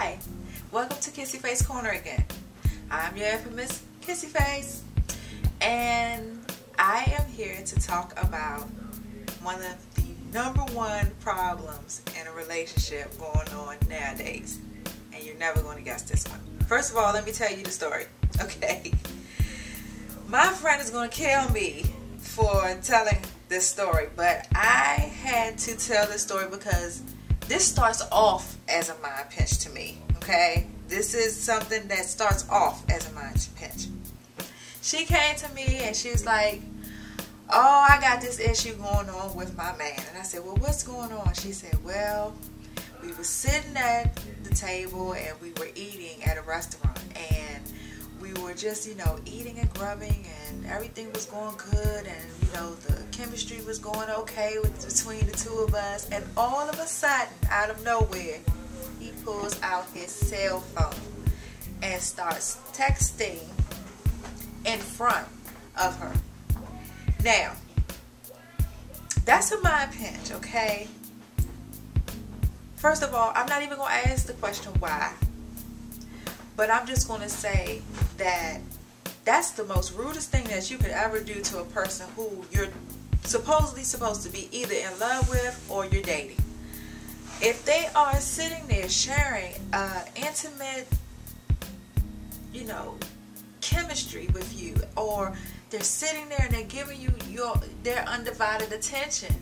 Hi, welcome to Kissy Face Corner again. I'm your infamous Kissy Face, and I am here to talk about one of the #1 problems in a relationship going on nowadays, and you're never going to guess this one. First of all, let me tell you the story, okay? My friend is going to kill me for telling this story, but I had to tell this story because this starts off as a mind pinch to me, okay? This is something that starts off as a mind pinch. She came to me and she was like, oh, I got this issue going on with my man. And I said, well, what's going on? She said, well, we were sitting at the table and we were eating at a restaurant, and we were just, eating and grubbing, and everything was going good, and, the chemistry was going okay between the two of us, and all of a sudden, out of nowhere, he pulls out his cell phone and starts texting in front of her. Now, that's a mind pinch, okay? First of all, I'm not even going to ask the question why. But I'm just going to say that that's the most rudest thing that you could ever do to a person who you're supposedly supposed to be either in love with or you're dating. If they are sitting there sharing intimate, chemistry with you, or they're sitting there and they're giving you their undivided attention,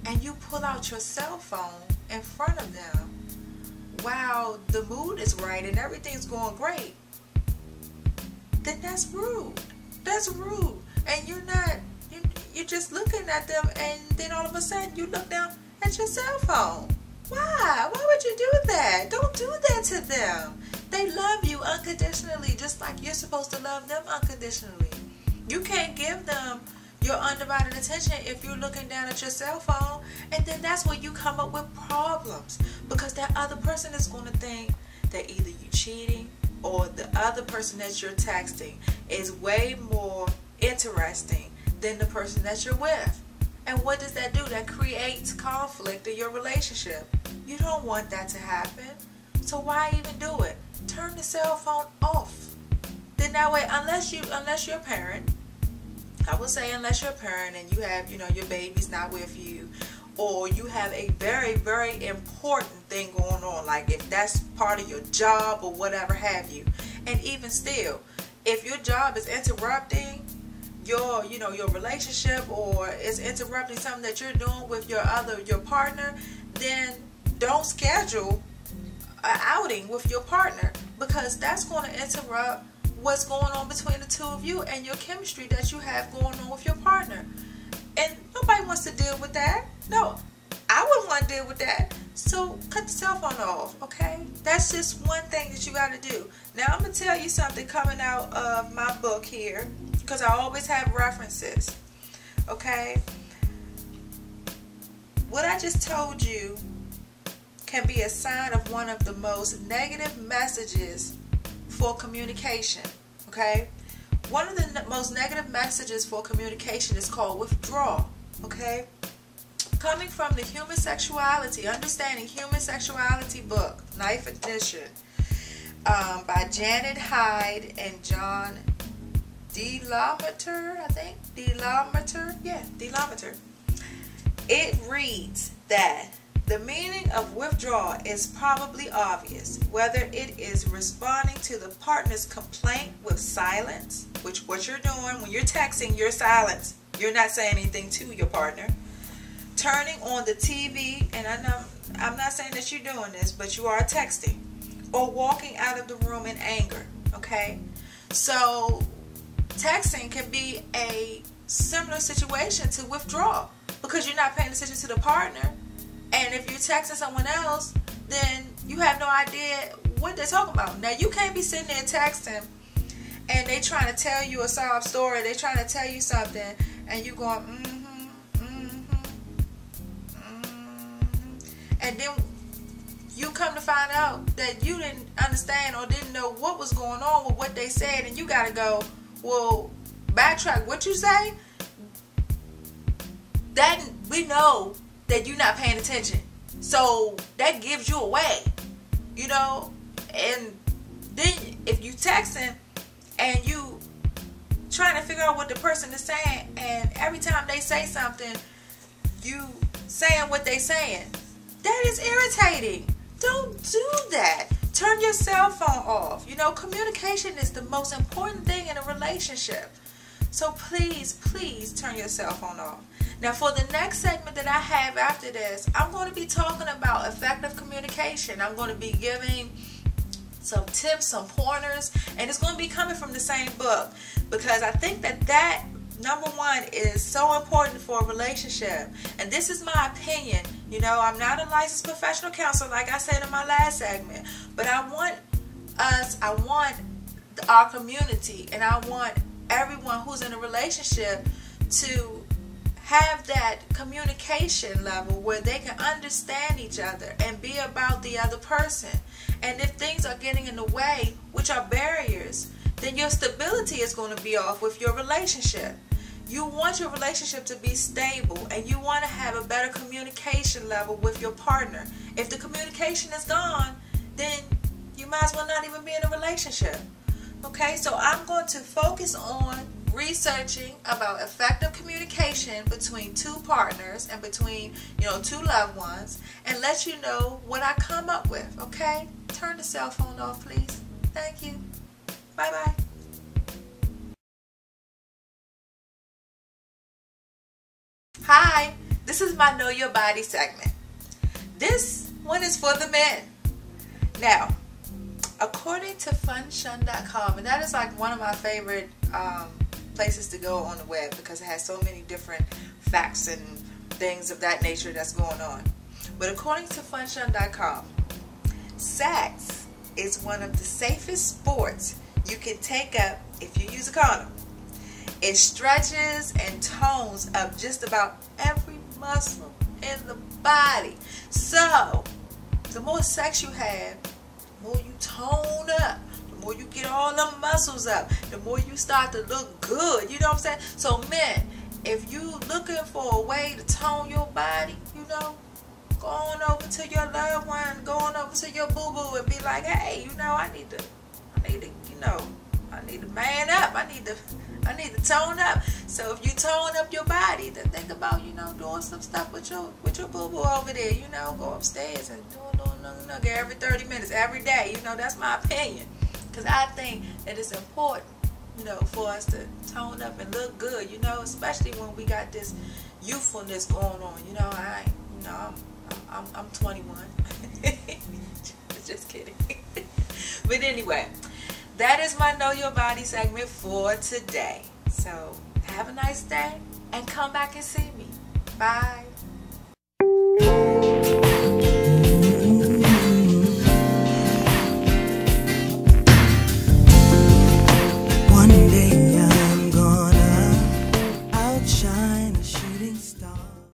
and you pull out your cell phone in front of them while the mood is right and everything's going great, then that's rude. That's rude. And you're just looking at them, and then all of a sudden you look down at your cell phone. Why? Why would you do that? Don't do that to them. They love you unconditionally, just like you're supposed to love them unconditionally. You can't give them your undivided attention if you're looking down at your cell phone, and then that's where you come up with problems, because that other person is going to think that either you're cheating or the other person that you're texting is way more interesting than the person that you're with. And what does that do? That creates conflict in your relationship. You don't want that to happen, so why even do it? Turn the cell phone off. Then that way, unless you're a parent, I would say unless you're a parent and you have, your baby's not with you, or you have a very, very important thing going on, like if that's part of your job or whatever have you. And even still, if your job is interrupting your relationship, or is interrupting something that you're doing with your partner, then don't schedule an outing with your partner, because that's going to interrupt what's going on between the two of you and your chemistry that you have going on with your partner. And nobody wants to deal with that. No, I wouldn't want to deal with that. So cut the cell phone off, okay? That's just one thing that you got to do. Now I'm going to tell you something coming out of my book here, because I always have references, okay? What I just told you can be a sign of one of the most negative messages for communication, okay? One of the most negative messages for communication is called withdrawal, okay? Coming from the Human Sexuality, Understanding Human Sexuality book, 9th edition, by Janet Hyde and John DeLameter, I think? DeLameter? Yeah, DeLameter. It reads that the meaning of withdrawal is probably obvious, whether it is responding to the partner's complaint with silence, which what you're doing when you're texting, you're silent. You're not saying anything to your partner. Turning on the TV, and I'm not saying that you're doing this, but you are texting. Or walking out of the room in anger, okay? So texting can be a similar situation to withdrawal, because you're not paying attention to the partner. And if you're texting someone else, then you have no idea what they're talking about. Now, you can't be sitting there texting and they trying to tell you a sob story. They're trying to tell you something, and you going, and then you come to find out that you didn't understand or didn't know what was going on with what they said, and you got to go, well, backtrack. What you say? That we know that you're not paying attention. So that gives you away. And then if you texting and you trying to figure out what the person is saying, and every time they say something, you saying what they saying, that is irritating. Don't do that. Turn your cell phone off. You know, communication is the most important thing in a relationship. So please, please turn your cell phone off. Now for the next segment that I have after this, I'm going to be talking about effective communication. I'm going to be giving some tips, some pointers, and it's going to be coming from the same book, because I think that number one is so important for a relationship. And this is my opinion. You know, I'm not a licensed professional counselor like I said in my last segment, but I want our community, and I want everyone who's in a relationship to have that communication level where they can understand each other and be about the other person. And if things are getting in the way, which are barriers, then your stability is going to be off with your relationship. You want your relationship to be stable, and you want to have a better communication level with your partner. If the communication is gone, then you might as well not even be in a relationship. Okay, so I'm going to focus on researching about effective communication between two partners and between, you know, two loved ones, and let you know what I come up with. Okay, turn the cell phone off, please. Thank you. Bye bye. Hi, this is my Know Your Body segment. This one is for the men. Now, according to funshun.com, and that is like one of my favorite places to go on the web, because it has so many different facts and things of that nature that's going on. But according to funshun.com, sex is one of the safest sports you can take up if you use a condom. It stretches and tones up just about every muscle in the body. So, the more sex you have, the more you tone up, the more you get all the muscles up, the more you start to look good. You know what I'm saying? So men, if you looking for a way to tone your body, you know, go on over to your loved one, go on over to your boo-boo and be like, hey, you know, I need to, I need to man up. I need to tone up. So if you tone up your body, then think about, you know, doing some stuff with your boo-boo over there. You know, go upstairs and do a little nugget every 30 minutes, every day. You know, that's my opinion. Because I think that it's important, you know, for us to tone up and look good, you know, especially when we got this youthfulness going on. You know, I'm 21. Just kidding. But anyway, that is my Know Your Body segment for today. So have a nice day and come back and see me. Bye.